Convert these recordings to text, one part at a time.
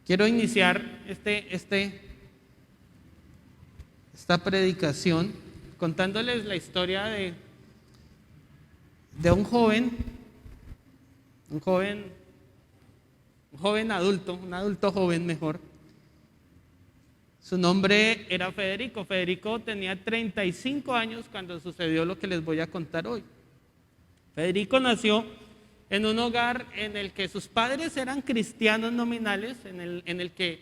Quiero iniciar esta predicación contándoles la historia de un joven adulto, un adulto joven mejor. Su nombre era Federico. Federico tenía 35 años cuando sucedió lo que les voy a contar hoy. Federico nació en un hogar en el que sus padres eran cristianos nominales, en el que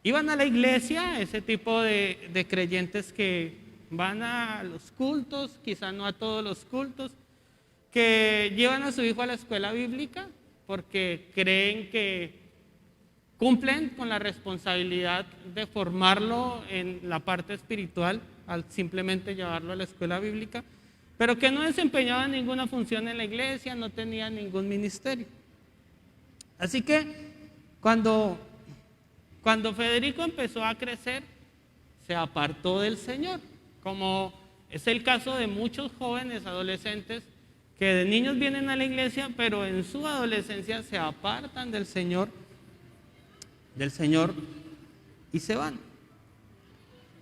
iban a la iglesia, ese tipo de creyentes que van a los cultos, quizá no a todos los cultos, que llevan a su hijo a la escuela bíblica porque creen que cumplen con la responsabilidad de formarlo en la parte espiritual al simplemente llevarlo a la escuela bíblica, pero que no desempeñaba ninguna función en la iglesia, no tenía ningún ministerio. Así que cuando Federico empezó a crecer, se apartó del Señor, como es el caso de muchos jóvenes adolescentes que de niños vienen a la iglesia, pero en su adolescencia se apartan del Señor y se van.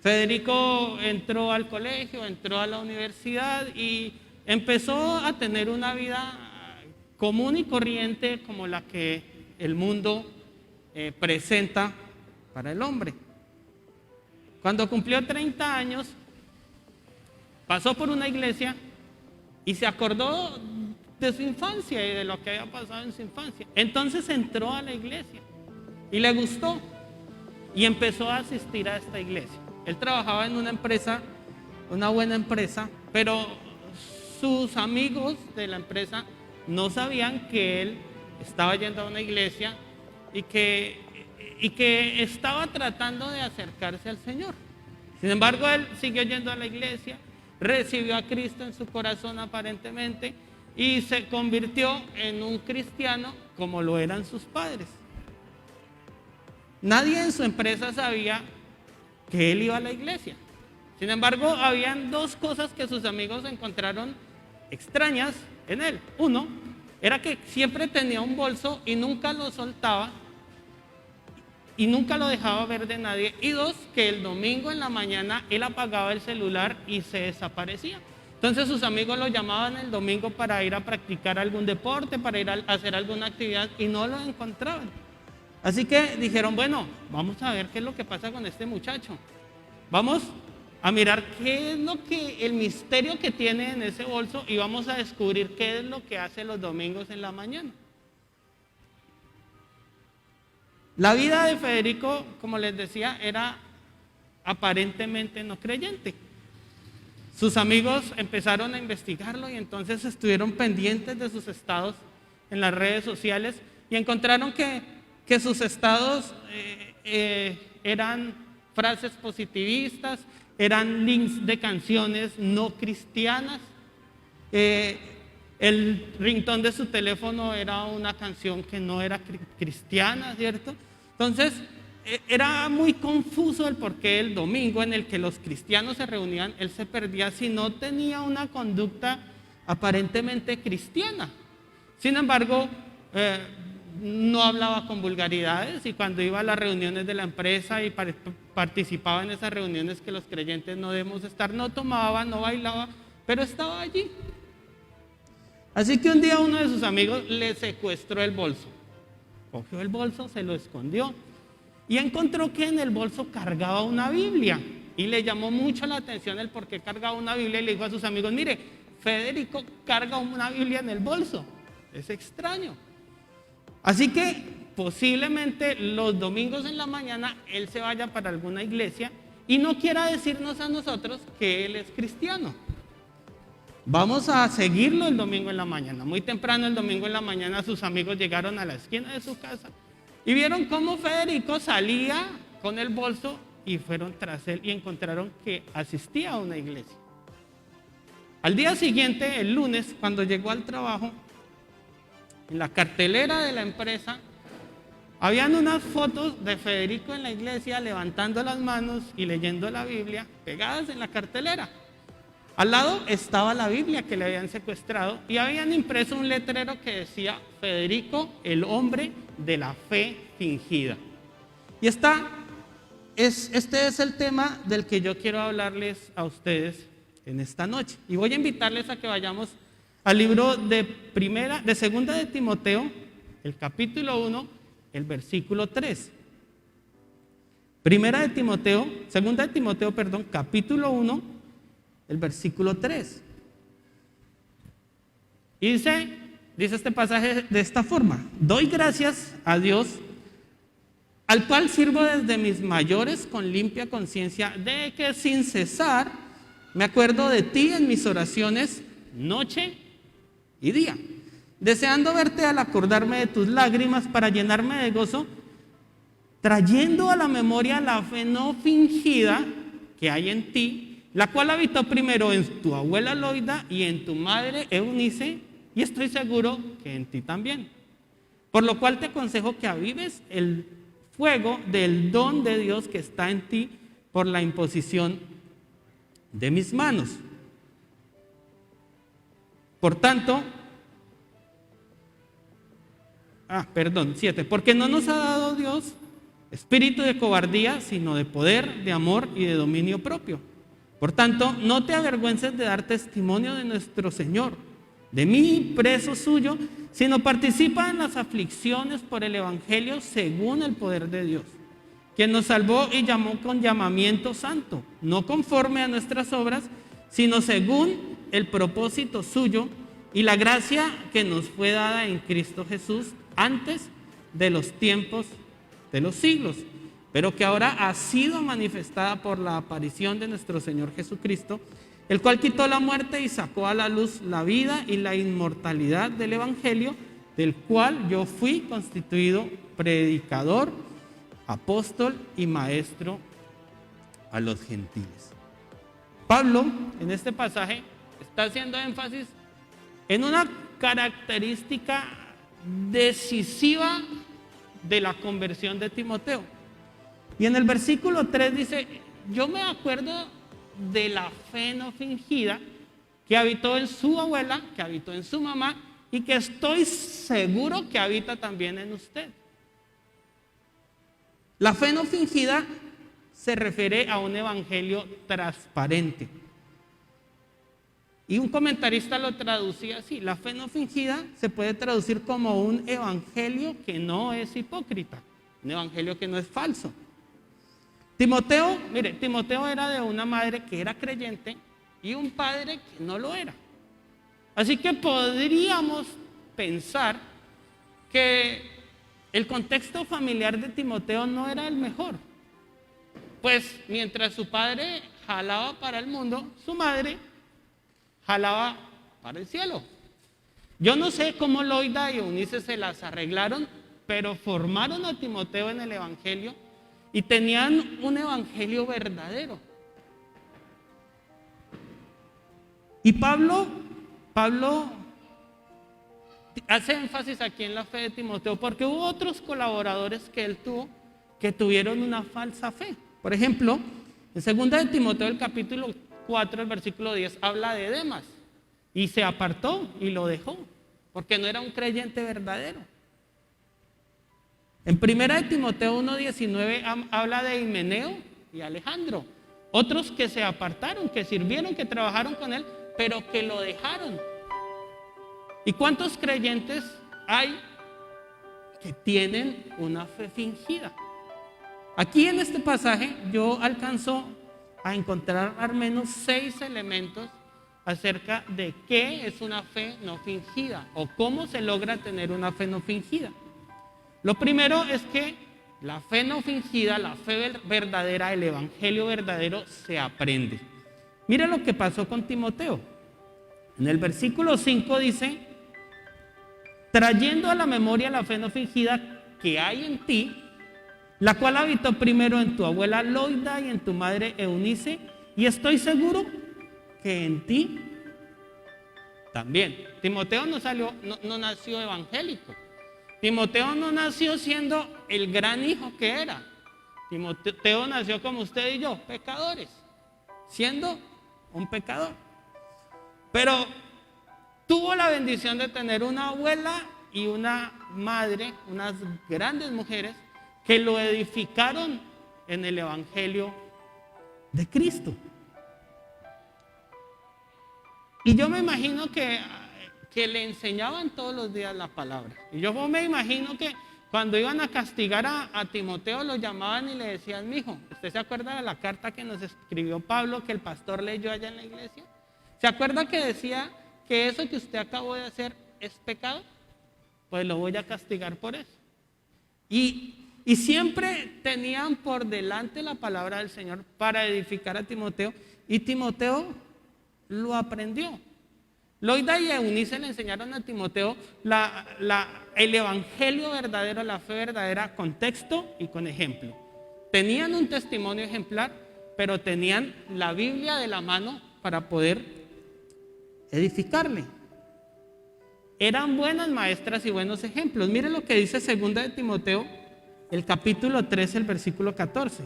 Federico entró al colegio, entró a la universidad y empezó a tener una vida común y corriente como la que el mundo presenta para el hombre. Cuando cumplió 30 años, pasó por una iglesia y se acordó de su infancia y de lo que había pasado en su infancia. Entonces entró a la iglesia y le gustó y empezó a asistir a esta iglesia. Él trabajaba en una empresa, una buena empresa, pero sus amigos de la empresa no sabían que él estaba yendo a una iglesia y que estaba tratando de acercarse al Señor. Sin embargo, él siguió yendo a la iglesia, recibió a Cristo en su corazón aparentemente y se convirtió en un cristiano como lo eran sus padres. Nadie en su empresa sabía que él iba a la iglesia. Sin embargo, habían dos cosas que sus amigos encontraron extrañas en él. Uno, era que siempre tenía un bolso y nunca lo soltaba y nunca lo dejaba ver de nadie. Y dos, que el domingo en la mañana él apagaba el celular y se desaparecía. Entonces sus amigos lo llamaban el domingo para ir a practicar algún deporte, para ir a hacer alguna actividad y no lo encontraban. Así que dijeron, bueno, vamos a ver qué es lo que pasa con este muchacho. Vamos a mirar qué es lo que, el misterio que tiene en ese bolso y vamos a descubrir qué es lo que hace los domingos en la mañana. La vida de Federico, como les decía, era aparentemente no creyente. Sus amigos empezaron a investigarlo y entonces estuvieron pendientes de sus estados en las redes sociales y encontraron que sus estados eran frases positivistas, eran links de canciones no cristianas. El ringtone de su teléfono era una canción que no era cristiana, ¿cierto? Entonces, era muy confuso el por qué el domingo en el que los cristianos se reunían, él se perdía si no tenía una conducta aparentemente cristiana. Sin embargo, no hablaba con vulgaridades y cuando iba a las reuniones de la empresa y participaba en esas reuniones que los creyentes no debemos estar, no tomaba, no bailaba, pero estaba allí. Así que un día uno de sus amigos le secuestró el bolso. Cogió el bolso, se lo escondió y encontró que en el bolso cargaba una Biblia y le llamó mucho la atención el por qué cargaba una Biblia y le dijo a sus amigos, mire, Federico carga una Biblia en el bolso, es extraño. Así que posiblemente los domingos en la mañana él se vaya para alguna iglesia y no quiera decirnos a nosotros que él es cristiano. Vamos a seguirlo el domingo en la mañana. Muy temprano el domingo en la mañana sus amigos llegaron a la esquina de su casa y vieron cómo Federico salía con el bolso y fueron tras él y encontraron que asistía a una iglesia. Al día siguiente, el lunes, cuando llegó al trabajo, en la cartelera de la empresa habían unas fotos de Federico en la iglesia levantando las manos y leyendo la Biblia pegadas en la cartelera. Al lado estaba la Biblia que le habían secuestrado y habían impreso un letrero que decía Federico, el hombre de la fe fingida. Y este es el tema del que yo quiero hablarles a ustedes en esta noche. Y voy a invitarles a que vayamos al libro de segunda de Timoteo, el capítulo 1, el versículo 3. Segunda de Timoteo, capítulo 1, el versículo 3. Y dice este pasaje de esta forma: doy gracias a Dios, al cual sirvo desde mis mayores con limpia conciencia, de que sin cesar me acuerdo de ti en mis oraciones noche y día, deseando verte al acordarme de tus lágrimas para llenarme de gozo, trayendo a la memoria la fe no fingida que hay en ti, la cual habitó primero en tu abuela Loida y en tu madre Eunice, y estoy seguro que en ti también. Por lo cual te aconsejo que avives el fuego del don de Dios que está en ti por la imposición de mis manos. Por tanto, 7, porque no nos ha dado Dios espíritu de cobardía, sino de poder, de amor y de dominio propio. Por tanto, no te avergüences de dar testimonio de nuestro Señor, de mí, preso suyo, sino participa en las aflicciones por el Evangelio según el poder de Dios, quien nos salvó y llamó con llamamiento santo, no conforme a nuestras obras, sino según el propósito suyo y la gracia que nos fue dada en Cristo Jesús antes de los tiempos de los siglos, pero que ahora ha sido manifestada por la aparición de nuestro Señor Jesucristo, el cual quitó la muerte y sacó a la luz la vida y la inmortalidad del Evangelio, del cual yo fui constituido predicador, apóstol y maestro a los gentiles. Pablo, en este pasaje, está haciendo énfasis en una característica decisiva de la conversión de Timoteo. Y en el versículo 3 dice: yo me acuerdo de la fe no fingida que habitó en su abuela, que habitó en su mamá, y que estoy seguro que habita también en usted. La fe no fingida se refiere a un evangelio transparente. Y un comentarista lo traducía así: la fe no fingida se puede traducir como un evangelio que no es hipócrita, un evangelio que no es falso. Timoteo era de una madre que era creyente y un padre que no lo era. Así que podríamos pensar que el contexto familiar de Timoteo no era el mejor. Pues mientras su padre jalaba para el mundo, su madre jalaba para el cielo. Yo no sé cómo Loida y Eunice se las arreglaron, pero formaron a Timoteo en el evangelio y tenían un evangelio verdadero. Y Pablo hace énfasis aquí en la fe de Timoteo porque hubo otros colaboradores que él tuvo que tuvieron una falsa fe. Por ejemplo, en segunda de Timoteo, el capítulo 4, el versículo 10, habla de Demas y se apartó y lo dejó porque no era un creyente verdadero. En primera de Timoteo 1:19 habla de Himeneo y Alejandro, otros que se apartaron, que sirvieron, que trabajaron con él, pero que lo dejaron. ¿Y cuántos creyentes hay que tienen una fe fingida? Aquí en este pasaje yo alcanzo a encontrar al menos 6 elementos acerca de qué es una fe no fingida o cómo se logra tener una fe no fingida. Lo primero es que la fe no fingida, la fe verdadera, el evangelio verdadero se aprende. Mira lo que pasó con Timoteo. En el versículo 5 dice: trayendo a la memoria la fe no fingida que hay en ti, la cual habitó primero en tu abuela Loida y en tu madre Eunice, y estoy seguro que en ti también. Timoteo no nació evangélico. Timoteo no nació siendo el gran hijo que era. Timoteo nació como usted y yo, pecadores, siendo un pecador. Pero tuvo la bendición de tener una abuela y una madre, unas grandes mujeres, que lo edificaron en el Evangelio de Cristo. Y yo me imagino que le enseñaban todos los días la palabra. Y yo me imagino que cuando iban a castigar a Timoteo, lo llamaban y le decían: mijo, ¿usted se acuerda de la carta que nos escribió Pablo, que el pastor leyó allá en la iglesia? ¿Se acuerda que decía que eso que usted acabó de hacer es pecado? Pues lo voy a castigar por eso. Y siempre tenían por delante la palabra del Señor para edificar a Timoteo, y Timoteo lo aprendió. Loida y Eunice le enseñaron a Timoteo el evangelio verdadero, la fe verdadera, con texto y con ejemplo. Tenían un testimonio ejemplar, pero tenían la Biblia de la mano para poder edificarle. Eran buenas maestras y buenos ejemplos. Mire lo que dice 2 de Timoteo, el capítulo 3, el versículo 14.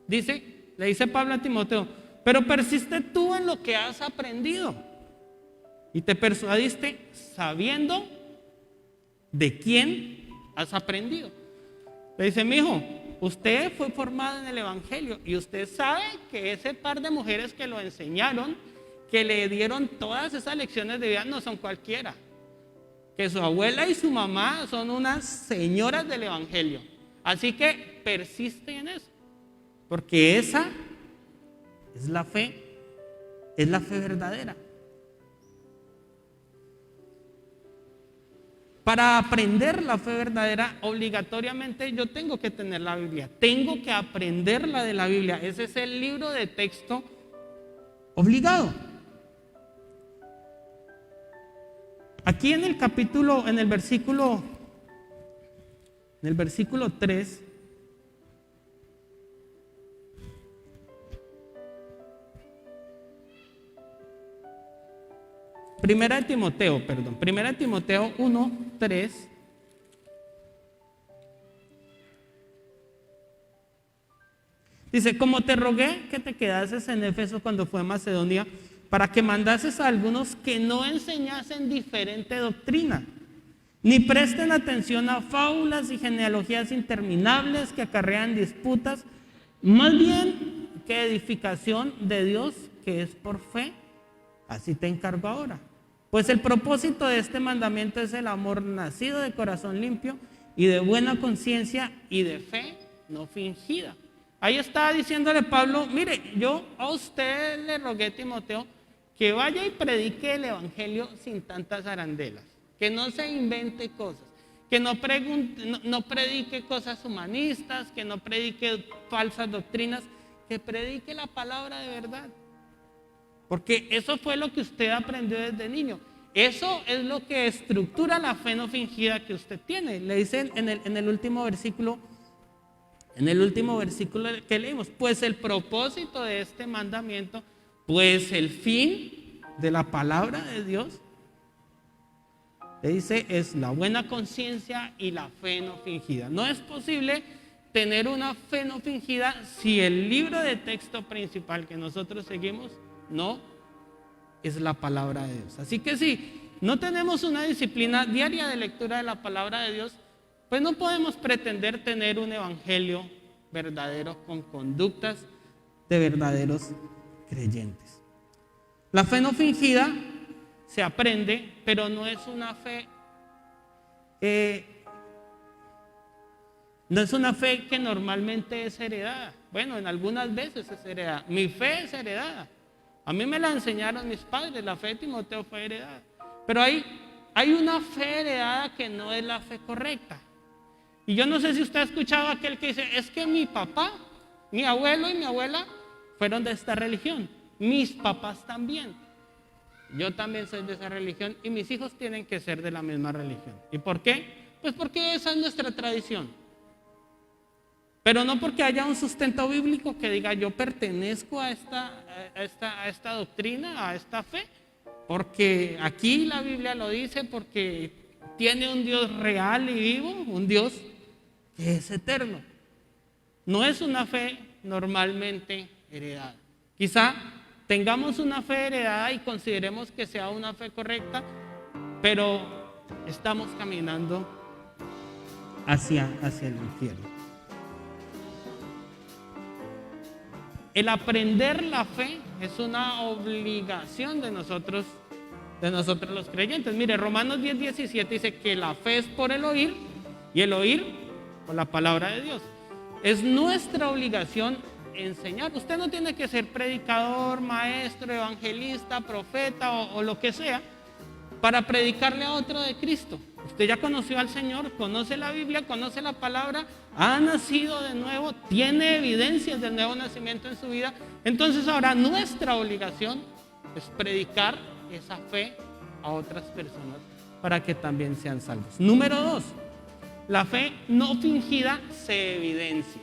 Le dice Pablo a Timoteo: pero persiste tú en lo que has aprendido y te persuadiste sabiendo de quién has aprendido. Le dice: mijo, usted fue formado en el evangelio y usted sabe que ese par de mujeres que lo enseñaron, que le dieron todas esas lecciones de vida, no son cualquiera. Que su abuela y su mamá son unas señoras del evangelio. Así que persiste en eso, porque esa es la fe verdadera. Para aprender la fe verdadera, obligatoriamente yo tengo que tener la Biblia, tengo que aprenderla de la Biblia. Ese es el libro de texto obligado. Aquí en el versículo 3, Primera de Timoteo 1, 3. Dice: como te rogué que te quedases en Éfeso cuando fue a Macedonia, para que mandases a algunos que no enseñasen diferente doctrina, ni presten atención a fábulas y genealogías interminables que acarrean disputas, más bien que edificación de Dios que es por fe. Así te encargo ahora. Pues el propósito de este mandamiento es el amor nacido de corazón limpio y de buena conciencia y de fe no fingida. Ahí está diciéndole Pablo: mire, yo a usted le rogué, Timoteo, que vaya y predique el evangelio sin tantas arandelas, que no se invente cosas, que no predique cosas humanistas, que no predique falsas doctrinas, que predique la palabra de verdad. Porque eso fue lo que usted aprendió desde niño. Eso es lo que estructura la fe no fingida que usted tiene. Le dicen en el último versículo que leímos: pues el propósito de este mandamiento, pues el fin de la palabra de Dios, le dice, es la buena conciencia y la fe no fingida. No es posible tener una fe no fingida si el libro de texto principal que nosotros seguimos no es la palabra de Dios. Así que si no tenemos una disciplina diaria de lectura de la palabra de Dios, pues no podemos pretender tener un evangelio verdadero con conductas de verdaderos creyentes. La fe no fingida se aprende, pero no es una fe que normalmente es heredada. Bueno, en algunas veces es heredada. Mi fe es heredada. A mí me la enseñaron mis padres, la fe de Timoteo fue heredada. Pero hay una fe heredada que no es la fe correcta. Y yo no sé si usted ha escuchado a aquel que dice: es que mi papá, mi abuelo y mi abuela fueron de esta religión. Mis papás también. Yo también soy de esa religión y mis hijos tienen que ser de la misma religión. ¿Y por qué? Pues porque esa es nuestra tradición. Pero no porque haya un sustento bíblico que diga: yo pertenezco a esta doctrina, a esta fe, porque aquí la Biblia lo dice, porque tiene un Dios real y vivo, un Dios que es eterno. No es una fe normalmente heredada. Quizá tengamos una fe heredada y consideremos que sea una fe correcta, pero estamos caminando hacia el infierno. El aprender la fe es una obligación de nosotros los creyentes. Mire, Romanos 10:17 dice que la fe es por el oír y el oír por la palabra de Dios. Es nuestra obligación enseñar. Usted no tiene que ser predicador, maestro, evangelista, profeta o lo que sea para predicarle a otro de Cristo. Usted ya conoció al Señor, conoce la Biblia, conoce la palabra, ha nacido de nuevo, tiene evidencias del nuevo nacimiento en su vida. Entonces ahora nuestra obligación es predicar esa fe a otras personas para que también sean salvos. Número 2, la fe no fingida se evidencia.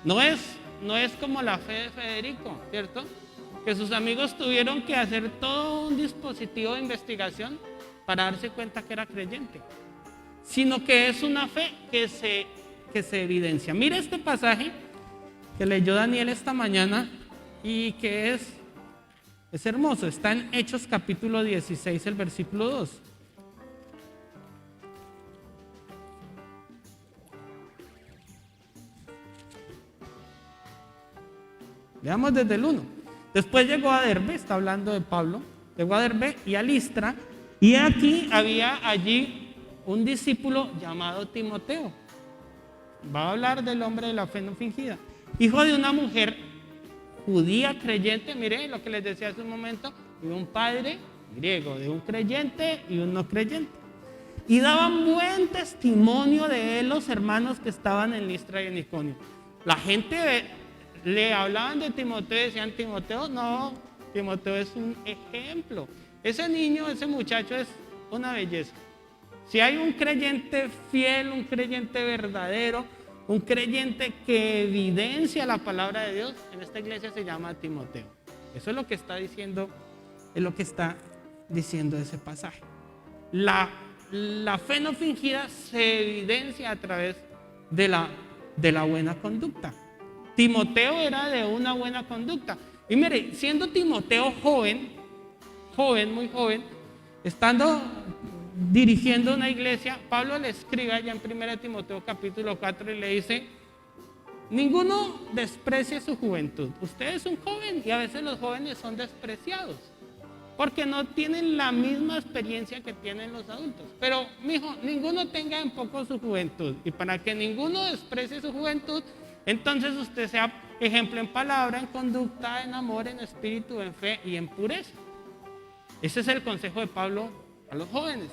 No es como la fe de Federico, ¿cierto? Que sus amigos tuvieron que hacer todo un dispositivo de investigación para darse cuenta que era creyente, sino que es una fe que se evidencia. Mire este pasaje que leyó Daniel esta mañana y que es hermoso. Está en Hechos capítulo 16, el versículo 2. Veamos desde el 1. Después llegó a Derbe, está hablando de Pablo, llegó a Derbe y a Listra, y aquí había allí un discípulo llamado Timoteo. Va a hablar del hombre de la fe no fingida, hijo de una mujer judía creyente, mire lo que les decía hace un momento, y un padre griego, de un creyente y un no creyente. Y daban buen testimonio de él los hermanos que estaban en Listra y en Iconio. La gente le hablaban de Timoteo y decían: Timoteo es un ejemplo. Ese niño, ese muchacho es una belleza. Si hay un creyente fiel, un creyente verdadero, un creyente que evidencia la palabra de Dios, en esta iglesia se llama Timoteo. Eso es lo que está diciendo, ese pasaje. La fe no fingida se evidencia a través de la buena conducta. Timoteo era de una buena conducta. Y mire, siendo Timoteo joven, muy joven, estando dirigiendo una iglesia, Pablo le escribe allá en 1 Timoteo capítulo 4 y le dice: ninguno desprecie su juventud. Usted es un joven y a veces los jóvenes son despreciados porque no tienen la misma experiencia que tienen los adultos. Pero, mijo, ninguno tenga en poco su juventud. Y para que ninguno desprecie su juventud, entonces usted sea ejemplo en palabra, en conducta, en amor, en espíritu, en fe y en pureza. Ese es el consejo de Pablo a los jóvenes.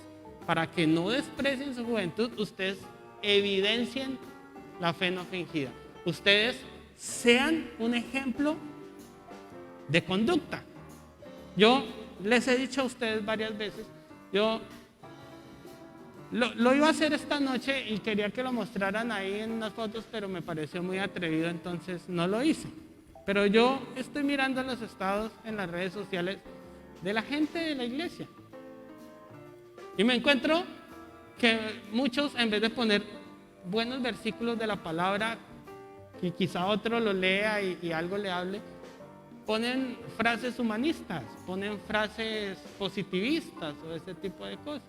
Para que no desprecien su juventud, ustedes evidencien la fe no fingida. Ustedes sean un ejemplo de conducta. Yo les he dicho a ustedes varias veces, yo lo iba a hacer esta noche y quería que lo mostraran ahí en unas fotos, pero me pareció muy atrevido, entonces no lo hice. Pero yo estoy mirando los estados en las redes sociales de la gente de la iglesia y me encuentro que muchos, en vez de poner buenos versículos de la palabra, que quizá otro lo lea y algo le hable, ponen frases humanistas, ponen frases positivistas o ese tipo de cosas.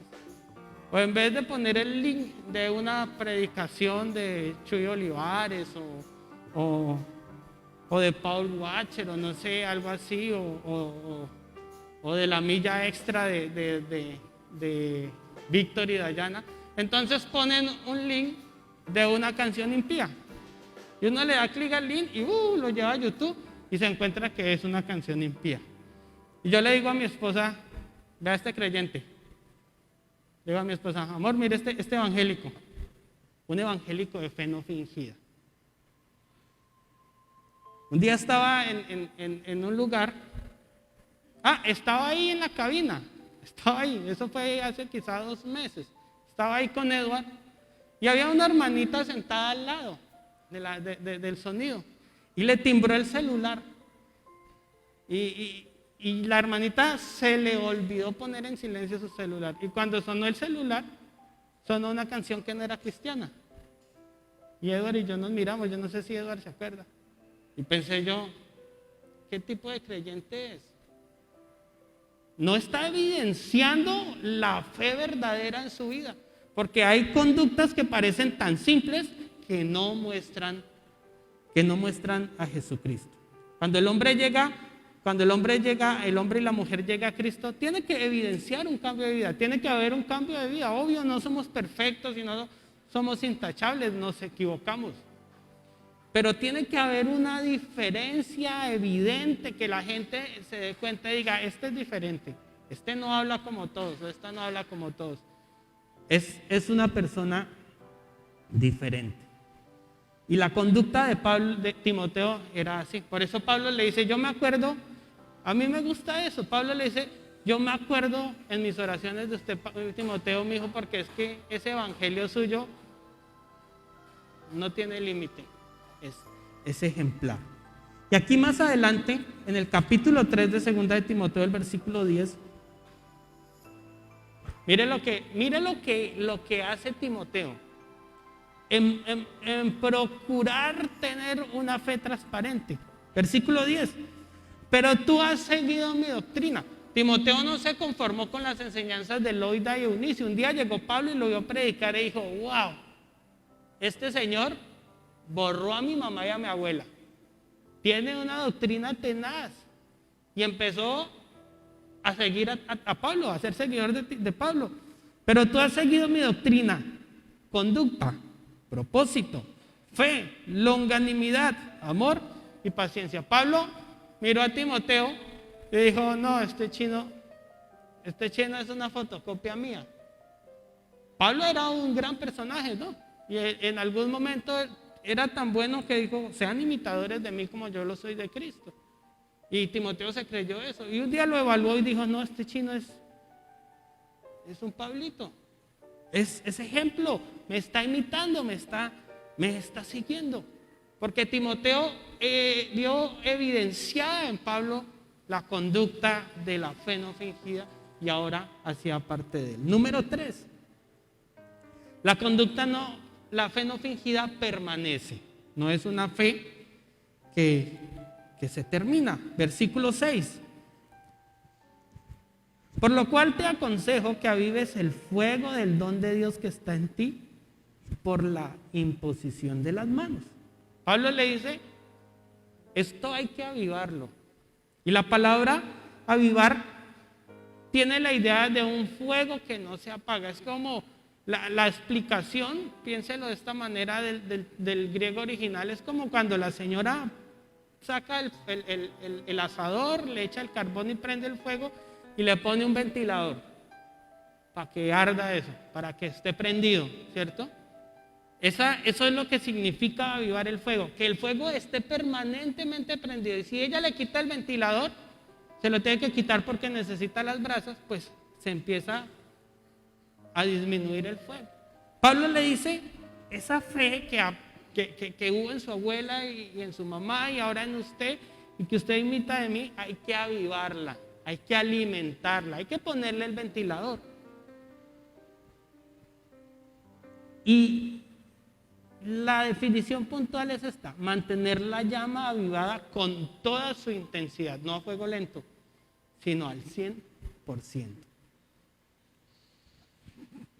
O en vez de poner el link de una predicación de Chuy Olivares o de Paul Watcher o no sé, algo así, o de la milla extra de Víctor y Dayana, entonces ponen un link de una canción impía. Y uno le da clic al link y lo lleva a YouTube y se encuentra que es una canción impía. Y yo le digo a mi esposa: vea este creyente. Le digo a mi esposa: amor, mire este evangélico. Un evangélico de fe no fingida. Un día estaba en un lugar. Estaba ahí en la cabina. Estaba ahí. Eso fue hace quizás 2 meses. Estaba ahí con Edward. Y había una hermanita sentada al lado del sonido. Y le timbró el celular. Y la hermanita se le olvidó poner en silencio su celular. Y cuando sonó el celular, sonó una canción que no era cristiana. Y Edward y yo nos miramos. Yo no sé si Edward se acuerda. Y pensé yo: ¿qué tipo de creyente es? no está evidenciando la fe verdadera en su vida, porque hay conductas que parecen tan simples que no muestran a Jesucristo. Cuando el hombre y la mujer llega a Cristo, tiene que evidenciar un cambio de vida, tiene que haber un cambio de vida. Obvio, no somos perfectos y no somos intachables, nos equivocamos. Pero tiene que haber una diferencia evidente, que la gente se dé cuenta y diga, este es diferente, este no habla como todos, o esta no habla como todos. Es una persona diferente. Y la conducta de Timoteo era así. Por eso Pablo le dice, yo me acuerdo, a mí me gusta eso. Pablo le dice, yo me acuerdo en mis oraciones de usted, Timoteo, mi hijo, porque es que ese evangelio suyo no tiene límite. Es ejemplar. Y aquí más adelante, en el capítulo 3 de 2 de Timoteo, el versículo 10, mire lo que hace Timoteo en procurar tener una fe transparente. Versículo 10, pero tú has seguido mi doctrina. Timoteo no se conformó con las enseñanzas de Loida y Eunice. Un día llegó Pablo y lo vio predicar y dijo, wow, este señor borró a mi mamá y a mi abuela. Tiene una doctrina tenaz. Y empezó a seguir a Pablo, a ser seguidor de Pablo. Pero tú has seguido mi doctrina, conducta, propósito, fe, longanimidad, amor y paciencia. Pablo miró a Timoteo y dijo, no, este chino es una fotocopia mía. Pablo era un gran personaje, ¿no? Y en algún momento era tan bueno que dijo, sean imitadores de mí como yo lo soy de Cristo. Y Timoteo se creyó eso. Y un día lo evaluó y dijo, no, este chino es un Pablito. Es ejemplo, me está imitando, me está siguiendo. Porque Timoteo vio evidenciada en Pablo la conducta de la fe no fingida y ahora hacía parte de él. Número 3. La fe no fingida permanece. No es una fe que se termina. Versículo 6. Por lo cual te aconsejo que avives el fuego del don de Dios que está en ti por la imposición de las manos. Pablo le dice, esto hay que avivarlo. Y la palabra avivar tiene la idea de un fuego que no se apaga. Es como la explicación, piénselo de esta manera, del griego original, es como cuando la señora saca el asador, le echa el carbón y prende el fuego y le pone un ventilador para que arda eso, para que esté prendido, ¿cierto? Eso es lo que significa avivar el fuego, que el fuego esté permanentemente prendido. Y si ella le quita el ventilador, se lo tiene que quitar porque necesita las brasas, pues se empieza a disminuir el fuego. Pablo le dice, esa fe que hubo en su abuela y en su mamá y ahora en usted y que usted imita de mí, hay que avivarla, hay que alimentarla, hay que ponerle el ventilador. Y la definición puntual es esta: mantener la llama avivada con toda su intensidad, no a fuego lento, sino al 100%.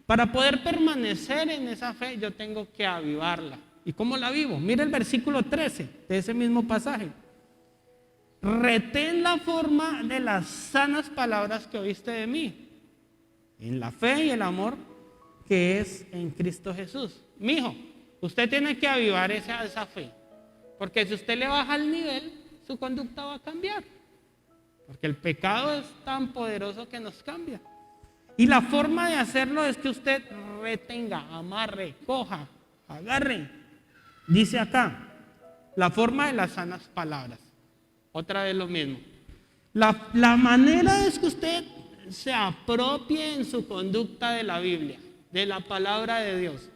Para poder permanecer en esa fe, yo tengo que avivarla. ¿Y cómo la avivo? Mira el versículo 13 de ese mismo pasaje. Retén la forma de las sanas palabras que oíste de mí, en la fe y el amor que es en Cristo Jesús. Mijo, usted tiene que avivar esa fe, porque si usted le baja el nivel, su conducta va a cambiar, porque el pecado es tan poderoso que nos cambia. Y la forma de hacerlo es que usted retenga, amarre, coja, agarre. Dice acá, la forma de las sanas palabras. Otra vez lo mismo. La manera es que usted se apropie en su conducta de la Biblia, de la palabra de Dios.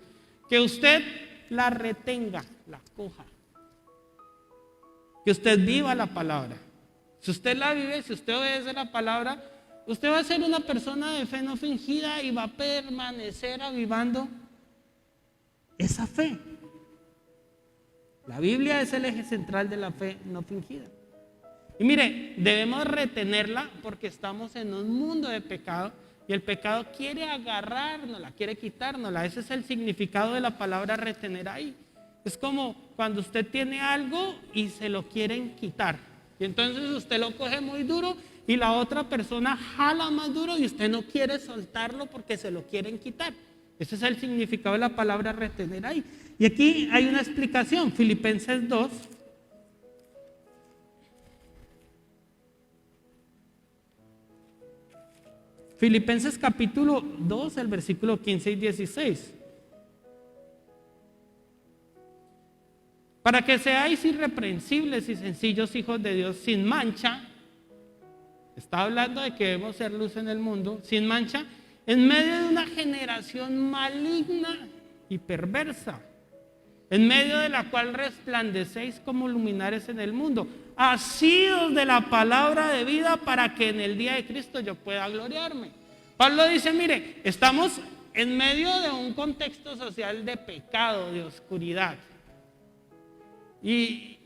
Que usted la retenga, la coja. Que usted viva la palabra. Si usted la vive, si usted obedece la palabra, usted va a ser una persona de fe no fingida y va a permanecer avivando esa fe. La Biblia es el eje central de la fe no fingida. Y mire, debemos retenerla porque estamos en un mundo de pecado y el pecado quiere agarrárnosla, quiere quitárnosla. Ese es el significado de la palabra retener ahí. Es como cuando usted tiene algo y se lo quieren quitar. Y entonces usted lo coge muy duro y la otra persona jala más duro y usted no quiere soltarlo porque se lo quieren quitar. Ese es el significado de la palabra retener ahí. Y aquí hay una explicación, Filipenses 2. Filipenses capítulo 2, el versículo 15 y 16. Para que seáis irreprensibles y sencillos hijos de Dios sin mancha, está hablando de que debemos ser luz en el mundo, sin mancha, en medio de una generación maligna y perversa, en medio de la cual resplandecéis como luminares en el mundo, asidos de la palabra de vida para que en el día de Cristo yo pueda gloriarme. Pablo dice, mire, estamos en medio de un contexto social de pecado, de oscuridad. Y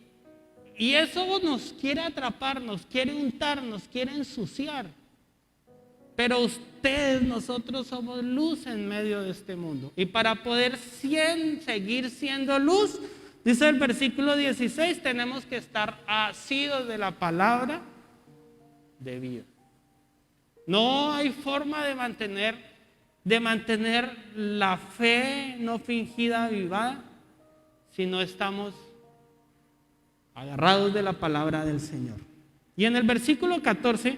eso nos quiere atrapar, nos quiere untar, nos quiere ensuciar. Pero ustedes, nosotros somos luz en medio de este mundo. Y para poder seguir siendo luz, dice el versículo 16, tenemos que estar asidos de la palabra de vida. No hay forma de mantener la fe no fingida avivada si no estamos agarrados de la palabra del Señor. Y en el versículo 14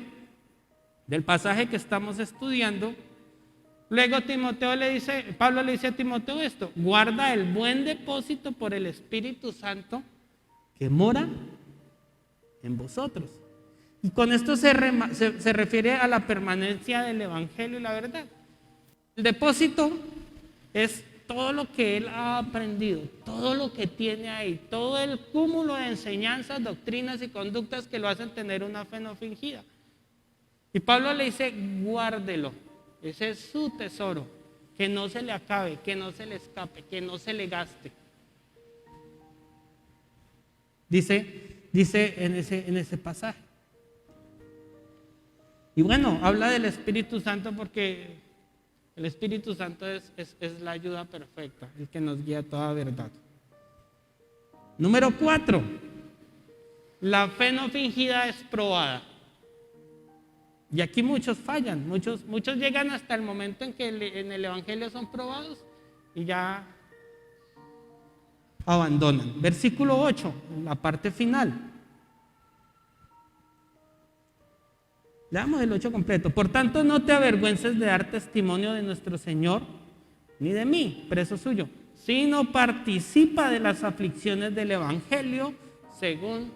del pasaje que estamos estudiando, luego Pablo le dice a Timoteo esto: guarda el buen depósito por el Espíritu Santo que mora en vosotros. Y con esto se refiere a la permanencia del Evangelio y la verdad. El depósito es todo lo que él ha aprendido, todo lo que tiene ahí, todo el cúmulo de enseñanzas, doctrinas y conductas que lo hacen tener una fe no fingida. Y Pablo le dice, guárdelo, ese es su tesoro, que no se le acabe, que no se le escape, que no se le gaste. Dice en ese pasaje. Y bueno, habla del Espíritu Santo porque el Espíritu Santo es la ayuda perfecta, el que nos guía a toda verdad. Número 4, la fe no fingida es probada. Y aquí muchos fallan, muchos llegan hasta el momento en que en el Evangelio son probados y ya abandonan. Versículo 8, la parte final. Leamos el 8 completo. Por tanto, no te avergüences de dar testimonio de nuestro Señor, ni de mí, preso suyo, sino participa de las aflicciones del Evangelio según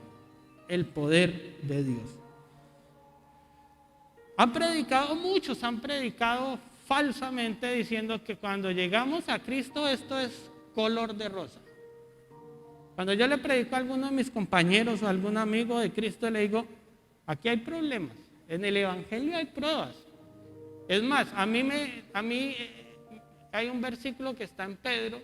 el poder de Dios. Muchos han predicado falsamente diciendo que cuando llegamos a Cristo esto es color de rosa. Cuando yo le predico a alguno de mis compañeros o a algún amigo de Cristo, le digo, aquí hay problemas. En el Evangelio hay pruebas. Es más, a mí hay un versículo que está en Pedro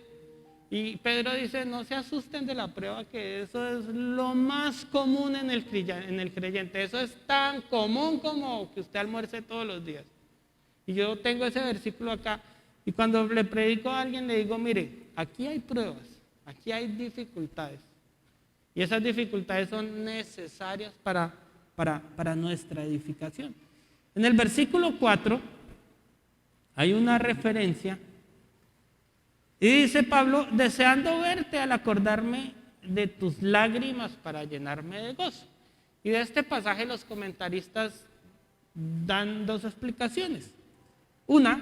y Pedro dice, no se asusten de la prueba, que eso es lo más común en el creyente. Eso es tan común como que usted almuerce todos los días. Y yo tengo ese versículo acá y cuando le predico a alguien le digo, mire, aquí hay pruebas, aquí hay dificultades. Y esas dificultades son necesarias para nuestra edificación. En el versículo 4 hay una referencia y dice Pablo, deseando verte al acordarme de tus lágrimas para llenarme de gozo. Y de este pasaje los comentaristas dan dos explicaciones. Una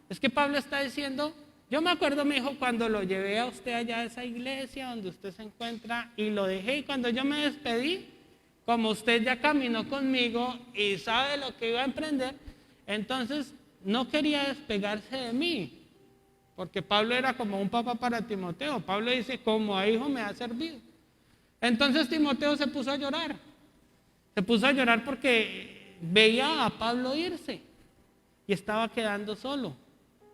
es que Pablo está diciendo, yo me acuerdo, mi hijo, cuando lo llevé a usted allá a esa iglesia donde usted se encuentra y lo dejé, y cuando yo me despedí, como usted ya caminó conmigo y sabe lo que iba a emprender, entonces no quería despegarse de mí, porque Pablo era como un papá para Timoteo. Pablo dice, como a hijo me ha servido. Entonces Timoteo se puso a llorar porque veía a Pablo irse y estaba quedando solo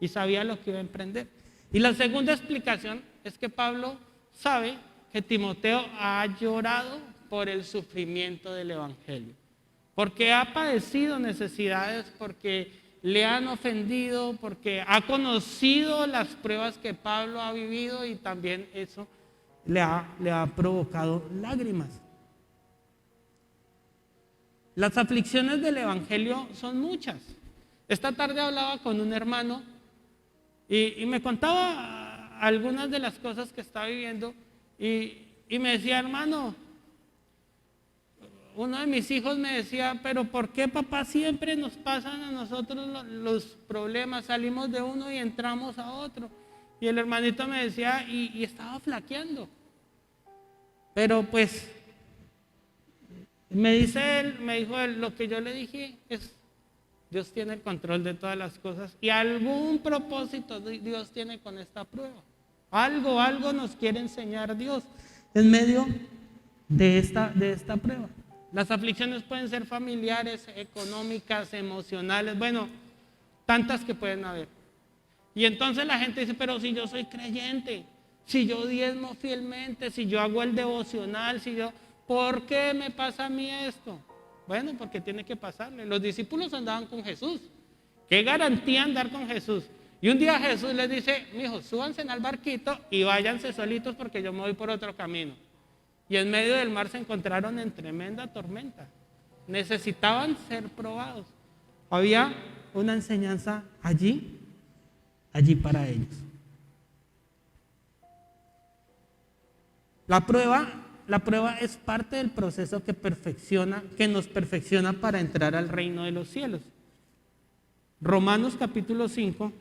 y sabía lo que iba a emprender. Y la segunda explicación es que Pablo sabe que Timoteo ha llorado por el sufrimiento del Evangelio, porque ha padecido necesidades, porque le han ofendido, porque ha conocido las pruebas que Pablo ha vivido y también eso le ha provocado lágrimas. Las aflicciones del Evangelio son muchas. Esta tarde hablaba con un hermano y me contaba algunas de las cosas que está viviendo y me decía, hermano, uno de mis hijos me decía, pero ¿por qué, papá, siempre nos pasan a nosotros los problemas? Salimos de uno y entramos a otro. Y el hermanito me decía, y estaba flaqueando. Pero pues, me dijo él, lo que yo le dije es, Dios tiene el control de todas las cosas y algún propósito Dios tiene con esta prueba. Algo nos quiere enseñar Dios en medio de esta prueba. Las aflicciones pueden ser familiares, económicas, emocionales, bueno, tantas que pueden haber. Y entonces la gente dice, pero si yo soy creyente, si yo diezmo fielmente, si yo hago el devocional, ¿por qué me pasa a mí esto? Bueno, porque tiene que pasarle. Los discípulos andaban con Jesús. ¿Qué garantía andar con Jesús? Y un día Jesús les dice, mijos, súbanse al barquito y váyanse solitos porque yo me voy por otro camino. Y en medio del mar se encontraron en tremenda tormenta. Necesitaban ser probados. Había una enseñanza allí para ellos. La prueba es parte del proceso que nos perfecciona para entrar al reino de los cielos. Romanos capítulo 5.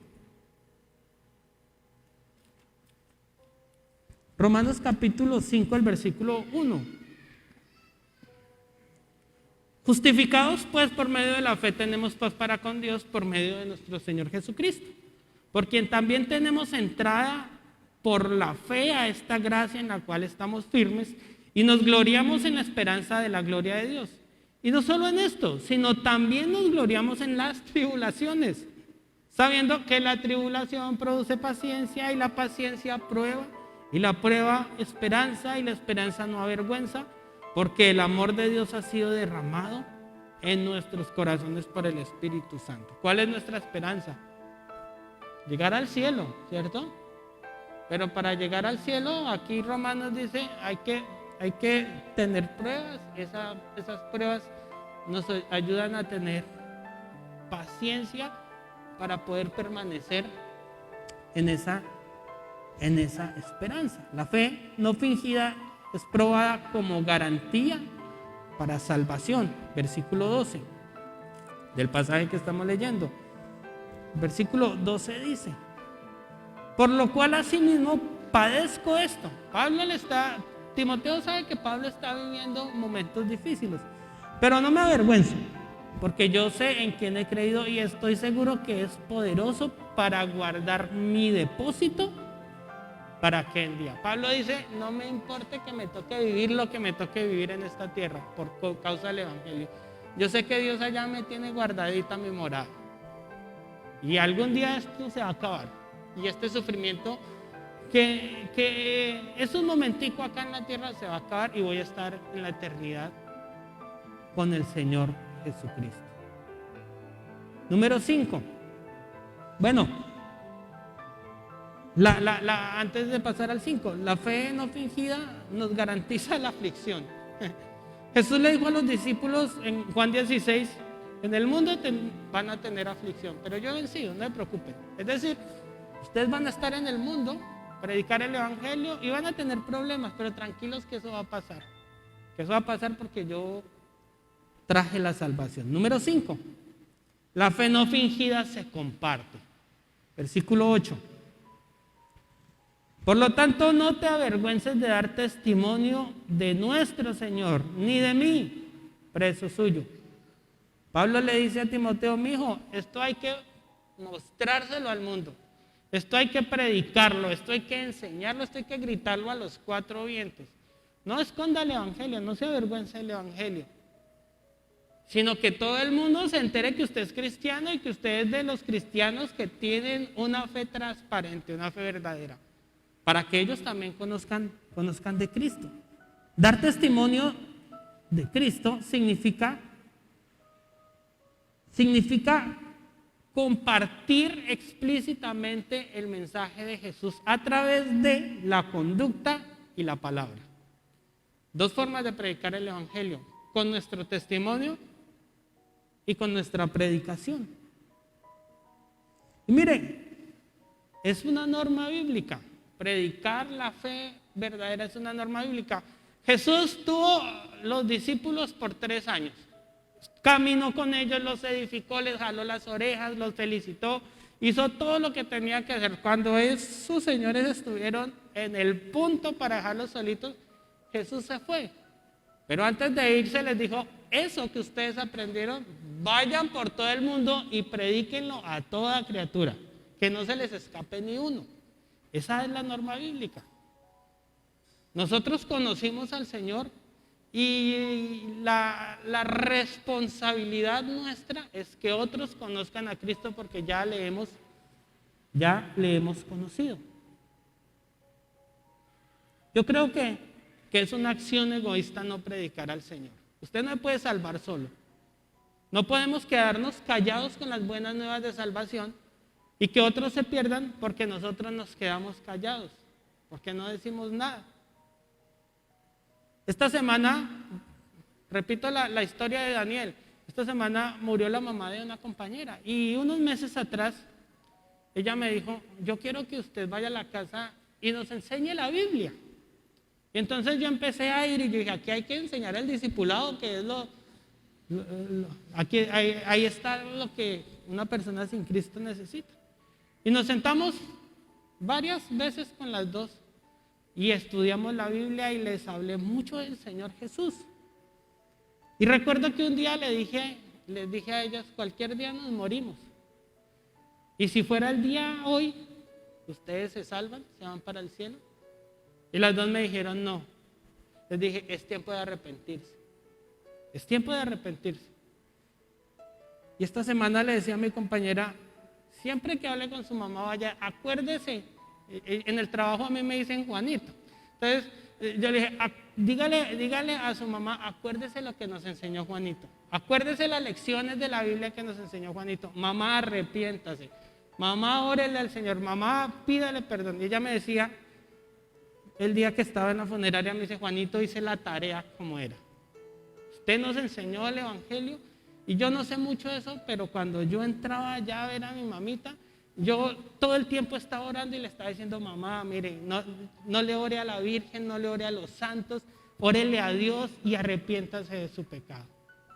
Romanos capítulo 5, el versículo 1. Justificados pues por medio de la fe tenemos paz para con Dios por medio de nuestro Señor Jesucristo, por quien también tenemos entrada por la fe a esta gracia en la cual estamos firmes y nos gloriamos en la esperanza de la gloria de Dios. Y no solo en esto, sino también nos gloriamos en las tribulaciones, sabiendo que la tribulación produce paciencia y la paciencia prueba y la prueba esperanza y la esperanza no avergüenza, porque el amor de Dios ha sido derramado en nuestros corazones por el Espíritu Santo. ¿Cuál es nuestra esperanza? Llegar al cielo, ¿cierto? Pero para llegar al cielo, aquí Romanos dice, hay que tener pruebas. Esas pruebas nos ayudan a tener paciencia para poder permanecer en esa esperanza. La fe no fingida es probada como garantía para salvación. Versículo 12 del pasaje que estamos leyendo. Versículo 12 dice, por lo cual asimismo padezco esto. Timoteo sabe que Pablo está viviendo momentos difíciles, pero no me avergüenzo, porque yo sé en quién he creído y estoy seguro que es poderoso para guardar mi depósito para aquel día. Pablo dice, no me importe que me toque vivir lo que me toque vivir en esta tierra por causa del Evangelio. Yo sé que Dios allá me tiene guardadita mi morada. Y algún día esto se va a acabar. Y este sufrimiento que es un momentico acá en la tierra se va a acabar y voy a estar en la eternidad con el Señor Jesucristo. Número 5. Bueno, antes de pasar al 5, la fe no fingida nos garantiza la aflicción. Jesús le dijo a los discípulos en Juan 16, en el mundo van a tener aflicción, pero yo he vencido, no se preocupen. Es decir, ustedes van a estar en el mundo, predicar el Evangelio y van a tener problemas, pero tranquilos que eso va a pasar. Que eso va a pasar porque yo traje la salvación. Número 5, la fe no fingida se comparte. Versículo 8. Por lo tanto, no te avergüences de dar testimonio de nuestro Señor, ni de mí, preso suyo. Pablo le dice a Timoteo, mijo, esto hay que mostrárselo al mundo. Esto hay que predicarlo, esto hay que enseñarlo, esto hay que gritarlo a los 4 vientos. No esconda el Evangelio, no se avergüence del Evangelio, sino que todo el mundo se entere que usted es cristiano y que usted es de los cristianos que tienen una fe transparente, una fe verdadera, para que ellos también conozcan de Cristo. Dar testimonio de Cristo significa compartir explícitamente el mensaje de Jesús a través de la conducta y la palabra. Dos formas de predicar el evangelio: con nuestro testimonio y con nuestra predicación. Y mire, es una norma bíblica. Predicar la fe verdadera es una norma bíblica. Jesús tuvo los discípulos por 3 años. Caminó con ellos, los edificó, les jaló las orejas, los felicitó, hizo todo lo que tenía que hacer. Cuando sus señores estuvieron en el punto para dejarlos solitos, Jesús se fue. Pero antes de irse les dijo: eso que ustedes aprendieron, vayan por todo el mundo y predíquenlo a toda criatura, que no se les escape ni uno. Esa es la norma bíblica. Nosotros conocimos al Señor y la responsabilidad nuestra es que otros conozcan a Cristo, porque ya le hemos conocido. Yo creo que es una acción egoísta no predicar al Señor. Usted no se puede salvar solo. No podemos quedarnos callados con las buenas nuevas de salvación y que otros se pierdan porque nosotros nos quedamos callados, porque no decimos nada. Esta semana, repito la historia de Daniel, esta semana murió la mamá de una compañera y unos meses atrás ella me dijo: yo quiero que usted vaya a la casa y nos enseñe la Biblia. Y entonces yo empecé a ir y yo dije: aquí hay que enseñar el discipulado, que es ahí está lo que una persona sin Cristo necesita. Y nos sentamos varias veces con las dos y estudiamos la Biblia y les hablé mucho del Señor Jesús. Y recuerdo que un día les dije a ellas: cualquier día nos morimos. Y si fuera el día hoy, ¿ustedes se salvan? ¿Se van para el cielo? Y las dos me dijeron: no. Les dije: es tiempo de arrepentirse. Es tiempo de arrepentirse. Y esta semana le decía a mi compañera: siempre que hable con su mamá, vaya, acuérdese. En el trabajo a mí me dicen Juanito. Entonces yo le dije: dígale a su mamá, acuérdese lo que nos enseñó Juanito. Acuérdese las lecciones de la Biblia que nos enseñó Juanito. Mamá, arrepiéntase. Mamá, órele al Señor. Mamá, pídale perdón. Y ella me decía, el día que estaba en la funeraria, me dice: Juanito, hice la tarea como era. Usted nos enseñó el evangelio y yo no sé mucho de eso, pero cuando yo entraba allá a ver a mi mamita, yo todo el tiempo estaba orando y le estaba diciendo: mamá, mire, no le ore a la Virgen, no le ore a los santos, órele a Dios y arrepiéntase de su pecado.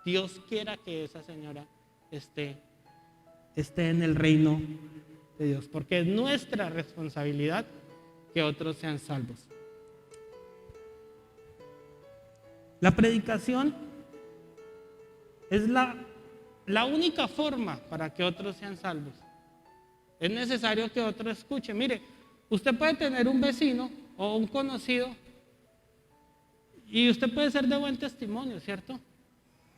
Dios quiera que esa señora esté en el reino de Dios, porque es nuestra responsabilidad que otros sean salvos. La predicación es la única forma para que otros sean salvos. Es necesario que otro escuche. Mire, usted puede tener un vecino o un conocido y usted puede ser de buen testimonio, ¿cierto?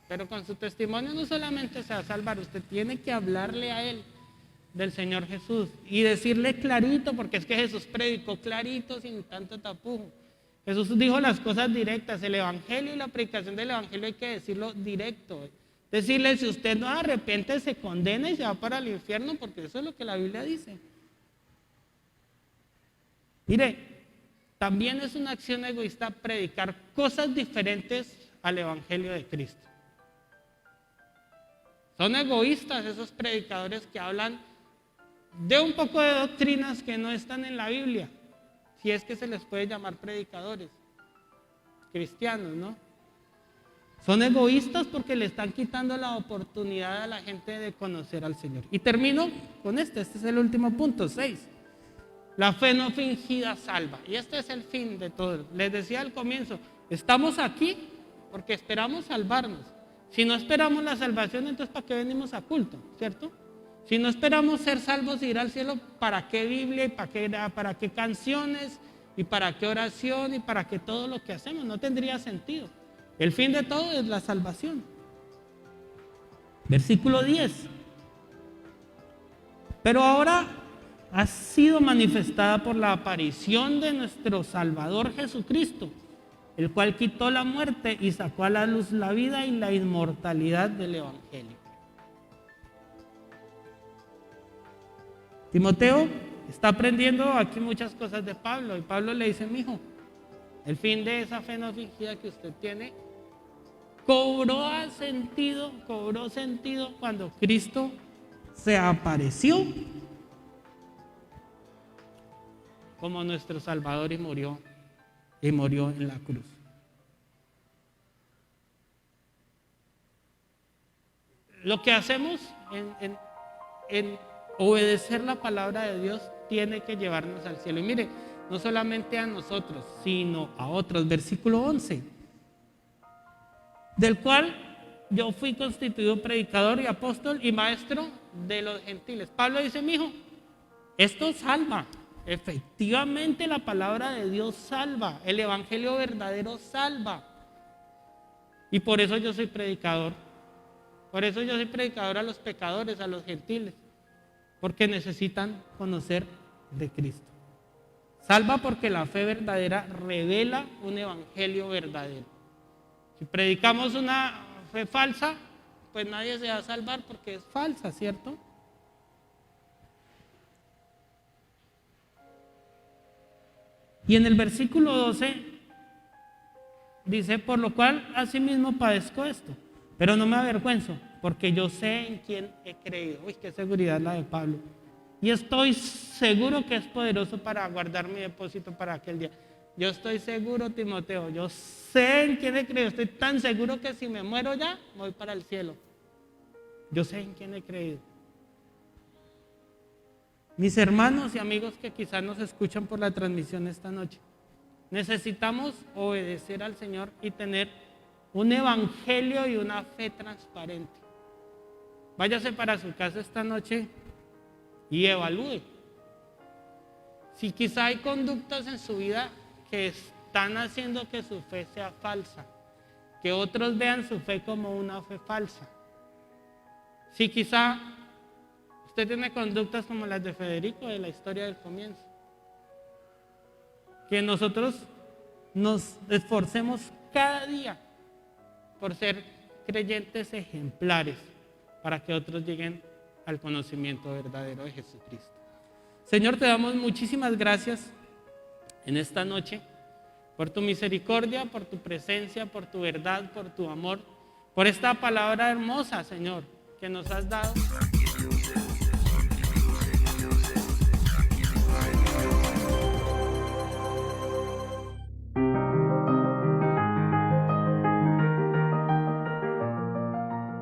Pero con su testimonio no solamente se va a salvar, usted tiene que hablarle a él del Señor Jesús y decirle clarito, porque es que Jesús predicó clarito, sin tanto tapujo. Jesús dijo las cosas directas. El evangelio y la predicación del evangelio hay que decirlo directo. Decirle: si usted no arrepiente, se condena y se va para el infierno, porque eso es lo que la Biblia dice. Mire, también es una acción egoísta predicar cosas diferentes al evangelio de Cristo. Son egoístas esos predicadores que hablan de un poco de doctrinas que no están en la Biblia, si es que se les puede llamar predicadores cristianos, ¿no? Son egoístas porque le están quitando la oportunidad a la gente de conocer al Señor. Y termino con este es el último punto, 6. La fe no fingida salva. Y este es el fin de todo. Les decía al comienzo, estamos aquí porque esperamos salvarnos. Si no esperamos la salvación, entonces ¿para qué venimos a culto? ¿Cierto? Si no esperamos ser salvos y ir al cielo, ¿para qué Biblia y para qué canciones y para qué oración y para qué todo lo que hacemos? No tendría sentido. El fin de todo es la salvación. Versículo 10. Pero ahora ha sido manifestada por la aparición de nuestro Salvador Jesucristo, el cual quitó la muerte y sacó a la luz la vida y la inmortalidad del Evangelio. Timoteo está aprendiendo aquí muchas cosas de Pablo, y Pablo le dice: mijo, el fin de esa fe no fingida que usted tiene cobró sentido cuando Cristo se apareció como nuestro Salvador y murió en la cruz. Lo que hacemos en obedecer la palabra de Dios tiene que llevarnos al cielo. Y mire, no solamente a nosotros, sino a otros. Versículo 11. Del cual yo fui constituido predicador y apóstol y maestro de los gentiles. Pablo dice: mijo, esto salva. Efectivamente, la palabra de Dios salva. El evangelio verdadero salva. Y por eso yo soy predicador. Por eso yo soy predicador a los pecadores, a los gentiles. Porque necesitan conocer de Cristo. Salva porque la fe verdadera revela un evangelio verdadero. Si predicamos una fe falsa, pues nadie se va a salvar porque es falsa, ¿cierto? Y en el versículo 12 dice: por lo cual asimismo padezco esto, pero no me avergüenzo, porque yo sé en quién he creído. Uy, qué seguridad la de Pablo. Y estoy seguro que es poderoso para guardar mi depósito para aquel día. Yo estoy seguro, Timoteo, yo sé en quién he creído. Estoy tan seguro que si me muero ya, voy para el cielo. Yo sé en quién he creído. Mis hermanos y amigos que quizás nos escuchan por la transmisión esta noche, necesitamos obedecer al Señor y tener un evangelio y una fe transparente. Váyase para su casa esta noche y evalúe. Si quizá hay conductas en su vida que están haciendo que su fe sea falsa, que otros vean su fe como una fe falsa. Si quizá usted tiene conductas como las de Federico de la historia del comienzo, que nosotros nos esforcemos cada día por ser creyentes ejemplares para que otros lleguen al conocimiento verdadero de Jesucristo. Señor, te damos muchísimas gracias en esta noche por tu misericordia, por tu presencia, por tu verdad, por tu amor, por esta palabra hermosa, Señor, que nos has dado.